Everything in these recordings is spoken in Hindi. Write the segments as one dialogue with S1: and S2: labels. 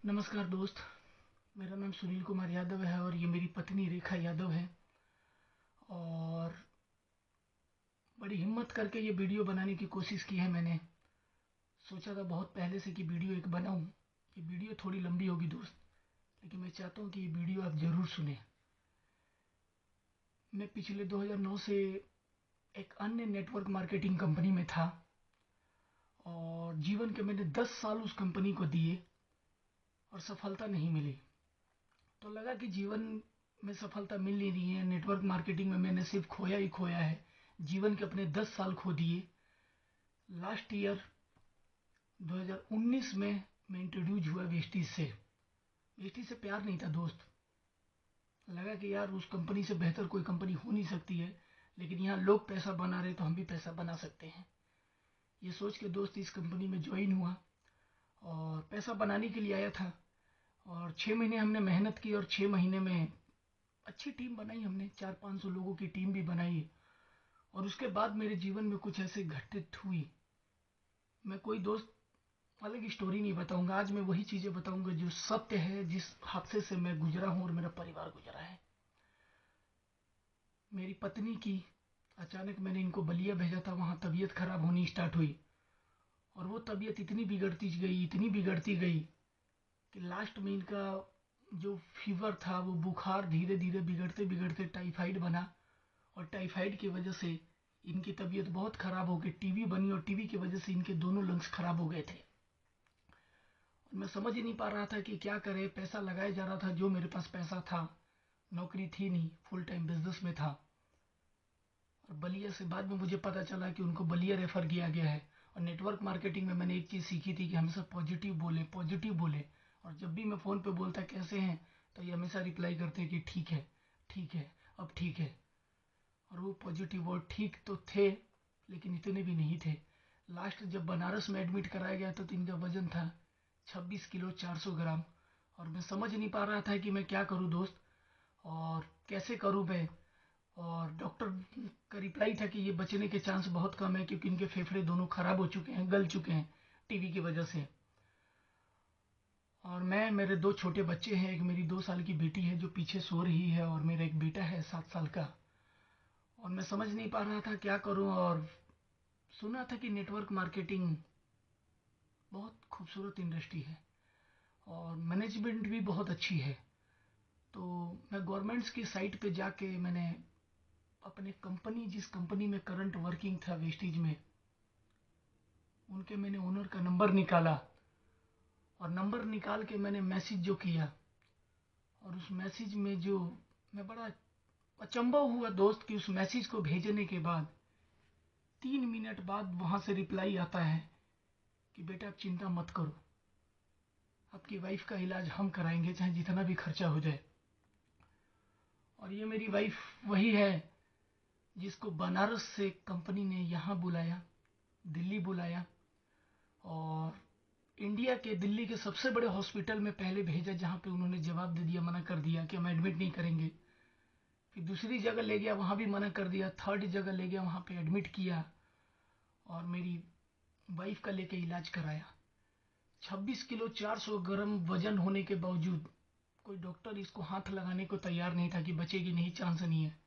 S1: नमस्कार दोस्त। मेरा नाम सुनील कुमार यादव है और ये मेरी पत्नी रेखा यादव है। और बड़ी हिम्मत करके ये वीडियो बनाने की कोशिश की है मैंने। सोचा था बहुत पहले से कि वीडियो एक बनाऊं। ये वीडियो थोड़ी लंबी होगी दोस्त, लेकिन मैं चाहता हूँ कि ये वीडियो आप ज़रूर सुने। मैं पिछले 2009 से एक अन्य नेटवर्क मार्केटिंग कंपनी में था और जीवन के मैंने 10 साल उस कंपनी को दिए और सफलता नहीं मिली। तो लगा कि जीवन में सफलता मिल नहीं रही है। नेटवर्क मार्केटिंग में मैंने सिर्फ खोया ही खोया है। जीवन के अपने 10 साल खो दिए। लास्ट ईयर 2019 में मैं इंट्रोड्यूस हुआ वेस्टीज से। वेस्टीज से प्यार नहीं था दोस्त। लगा कि यार उस कंपनी से बेहतर कोई कंपनी हो नहीं सकती है, लेकिन यहाँ लोग पैसा बना रहे तो हम भी पैसा बना सकते हैं। ये सोच के दोस्त इस कंपनी में ज्वाइन हुआ और पैसा बनाने के लिए आया था। और 6 महीने हमने मेहनत की और 6 महीने में अच्छी टीम बनाई हमने। 400-500 लोगों की टीम भी बनाई। और उसके बाद मेरे जीवन में कुछ ऐसे घटित हुई। मैं कोई दोस्त अलग स्टोरी नहीं बताऊंगा। आज मैं वही चीज़ें बताऊंगा जो सत्य है, जिस हादसे से मैं गुजरा हूँ और मेरा परिवार गुजरा है। मेरी पत्नी की अचानक मैंने इनको बलिया भेजा था, वहाँ तबीयत खराब होनी स्टार्ट हुई। और वो तबीयत इतनी बिगड़ती गई कि लास्ट में इनका जो फीवर था, वो बुखार धीरे धीरे बिगड़ते बिगड़ते टाइफाइड बना। और टाइफाइड की वजह से इनकी तबीयत बहुत ख़राब हो गई। टीबी बनी और टीबी की वजह से इनके दोनों लंग्स खराब हो गए थे। और मैं समझ ही नहीं पा रहा था कि क्या करे। पैसा लगाया जा रहा था, जो मेरे पास पैसा था, नौकरी थी नहीं, फुल टाइम बिजनेस में था। और बलिया से बाद में मुझे पता चला कि उनको बलिया रेफ़र किया गया है। और नेटवर्क मार्केटिंग में मैंने एक चीज़ सीखी थी कि हमेशा पॉजिटिव बोलें, पॉजिटिव बोलें। और जब भी मैं फ़ोन पे बोलता कैसे हैं, तो ये हमेशा रिप्लाई करते हैं कि ठीक है, ठीक है, अब ठीक है। और वो पॉजिटिव वर्ड ठीक तो थे, लेकिन इतने भी नहीं थे। लास्ट जब बनारस में एडमिट कराया गया तो इनका वजन था 26 किलो 400 ग्राम। और मैं समझ नहीं पा रहा था कि मैं क्या करूं दोस्त, और कैसे करूं मैं। और डॉक्टर का रिप्लाई था कि ये बचने के चांस बहुत कम है, क्योंकि इनके फेफड़े दोनों खराब हो चुके हैं, गल चुके हैं टीवी की वजह से। और मेरे दो छोटे बच्चे हैं। एक मेरी 2 साल की बेटी है जो पीछे सो रही है, और मेरा एक बेटा है 7 साल का। और मैं समझ नहीं पा रहा था क्या करूं। और सुना था कि नेटवर्क मार्केटिंग बहुत खूबसूरत इंडस्ट्री है और मैनेजमेंट भी बहुत अच्छी है। तो मैं गवर्नमेंट्स की साइट पे जाके मैंने अपने कंपनी, जिस कंपनी में करंट वर्किंग था वेस्टीज में, उनके मैंने ओनर का नंबर निकाला। और नंबर निकाल के मैंने मैसेज जो किया, और उस मैसेज में जो, मैं बड़ा अचंभा हुआ दोस्त कि उस मैसेज को भेजने के बाद 3 मिनट बाद वहाँ से रिप्लाई आता है कि बेटा आप चिंता मत करो, आपकी वाइफ का इलाज हम कराएंगे, चाहे जितना भी खर्चा हो जाए। और ये मेरी वाइफ वही है जिसको बनारस से कंपनी ने यहाँ बुलाया, दिल्ली बुलाया। और इंडिया के दिल्ली के सबसे बड़े हॉस्पिटल में पहले भेजा, जहाँ पे उन्होंने जवाब दे दिया, मना कर दिया कि हम एडमिट नहीं करेंगे। फिर दूसरी जगह ले गया, वहाँ भी मना कर दिया। थर्ड जगह ले गया, वहाँ पे एडमिट किया और मेरी वाइफ का लेके इलाज कराया। 26 किलो 400 ग्राम वजन होने के बावजूद कोई डॉक्टर इसको हाथ लगाने को तैयार नहीं था कि बचेगी नहीं, चांस नहीं है।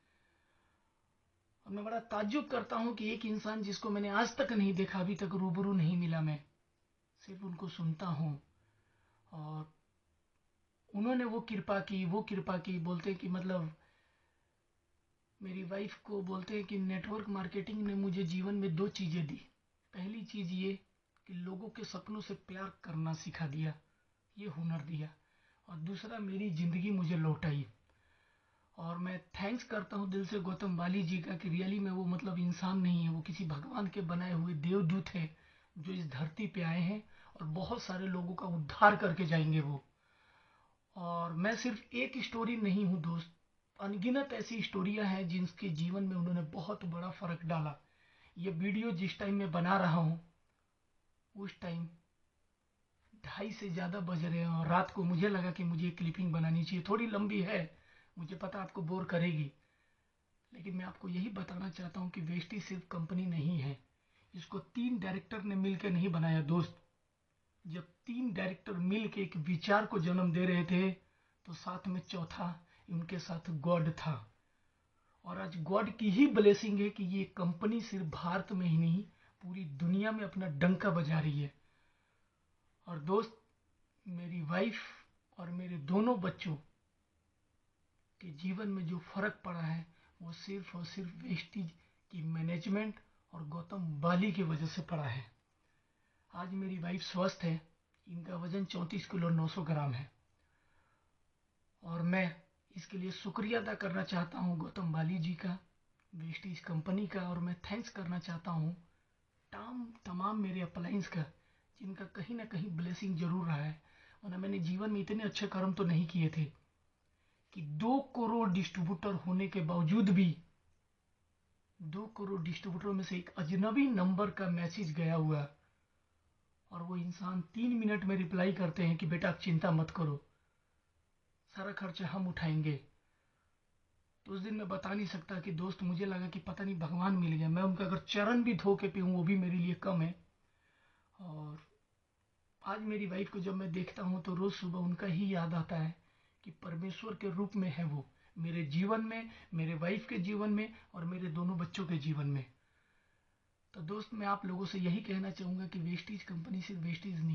S1: और मैं बड़ा ताज्जुब करता हूँ कि एक इंसान जिसको मैंने आज तक नहीं देखा, अभी तक रूबरू नहीं मिला, मैं सिर्फ उनको सुनता हूँ। और उन्होंने वो कृपा की, बोलते हैं कि मतलब मेरी वाइफ को बोलते हैं कि नेटवर्क मार्केटिंग ने मुझे जीवन में दो चीज़ें दी। पहली चीज़ ये कि लोगों के सपनों से प्यार करना सिखा दिया, ये हुनर दिया। और दूसरा, मेरी ज़िंदगी मुझे लौटाई। और मैं थैंक्स करता हूँ दिल से गौतम वाली जी का कि रियली में वो मतलब इंसान नहीं है, वो किसी भगवान के बनाए हुए देवदूत है जो इस धरती पे आए हैं और बहुत सारे लोगों का उद्धार करके जाएंगे वो। और मैं सिर्फ एक स्टोरी नहीं हूँ दोस्त, अनगिनत ऐसी स्टोरियाँ हैं जिनके जीवन में उन्होंने बहुत बड़ा फ़र्क डाला। ये वीडियो जिस टाइम मैं बना रहा हूँ, उस टाइम 2:30 से ज़्यादा बज रहे हैं। और रात को मुझे लगा कि मुझे क्लिपिंग बनानी चाहिए, थोड़ी लंबी है, मुझे पता आपको बोर करेगी, लेकिन मैं आपको यही बताना चाहता हूँ कि वेस्टी सिर्फ कंपनी नहीं है। इसको 3 डायरेक्टर ने मिलकर नहीं बनाया दोस्त। जब 3 डायरेक्टर मिल के एक विचार को जन्म दे रहे थे, तो साथ में चौथा उनके साथ गॉड था। और आज गॉड की ही ब्लेसिंग है कि ये कंपनी सिर्फ भारत में ही नहीं, पूरी दुनिया में अपना डंका बजा रही है। और दोस्त, मेरी वाइफ और मेरे दोनों बच्चों के जीवन में जो फर्क पड़ा है, वो सिर्फ और सिर्फ वेस्टीज की मैनेजमेंट और गौतम बाली की वजह से पड़ा है। आज मेरी वाइफ स्वस्थ है, इनका वजन 34 किलो 900 ग्राम है। और मैं इसके लिए शुक्रिया अदा करना चाहता हूँ गौतम बाली जी का, वेस्टीज कंपनी का, और मैं थैंक्स करना चाहता हूँ तमाम मेरे अप्लायंस का, जिनका कहीं ना कहीं ब्लेसिंग जरूर रहा है। वरना मैंने जीवन में इतने अच्छे कर्म तो नहीं किए थे कि 2 करोड़ डिस्ट्रीब्यूटर होने के बावजूद भी 2 करोड़ डिस्ट्रीब्यूटर में से एक अजनबी नंबर का मैसेज गया हुआ, और वो इंसान 3 मिनट में रिप्लाई करते हैं कि बेटा आप चिंता मत करो, सारा खर्चा हम उठाएंगे। तो उस दिन मैं बता नहीं सकता कि दोस्त, मुझे लगा कि पता नहीं भगवान मिल गया। मैं उनका अगर चरण भी धो के पीऊँ वो भी मेरे लिए कम है। और आज मेरी वाइफ को जब मैं देखता हूँ तो रोज सुबह उनका ही याद आता है कि परमेश्वर के रूप में है वो मेरे जीवन में, मेरे वाइफ के जीवन में और मेरे दोनों बच्चों के जीवन में। तो दोस्त, मैं आप लोगों से यही कहना चाहूँगा कि वेस्टीज कंपनी सिर्फ वेस्टीज नहीं